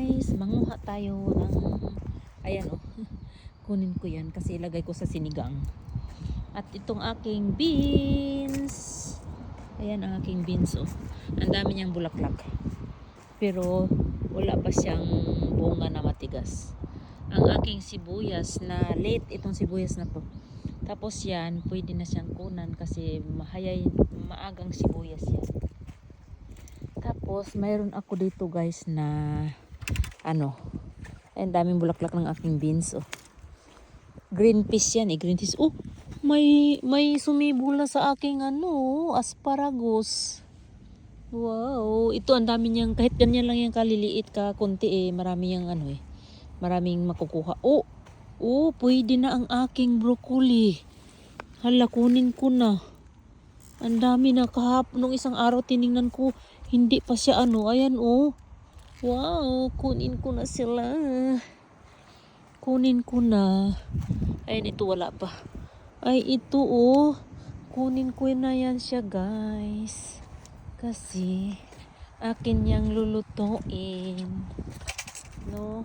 guys, manguha tayo ng ayan oh. Kunin ko yan kasi ilagay ko sa sinigang. At itong aking beans, ayan ang aking beans oh. Ang dami niyang bulaklak, pero wala pa siyang bunga na matigas. Ang aking sibuyas na late itong sibuyas na to, tapos yan pwede na siyang kunan kasi maagang sibuyas yan. Tapos mayroon ako dito guys na ano, ay daming bulaklak ng aking beans oh. Green peas yan eh, green peas. Oh, may sumibula sa aking ano, asparagus. Wow, ito ang dami niyang, kahit ganyan lang yung kaliliit ka konti eh, marami yang ano eh, maraming makukuha. Oh, pwede na ang aking broccoli. Hala, kunin ko na. Ang dami na kahapon nung isang araw tiningnan ko, hindi pa siya ano, ayan oh. Wow, kunin ko na sila. Kunin ko na. Ayan, ito wala pa. Ay, ito oh. Kunin ko na yan siya guys. Kasi akin yang lulutuin. No?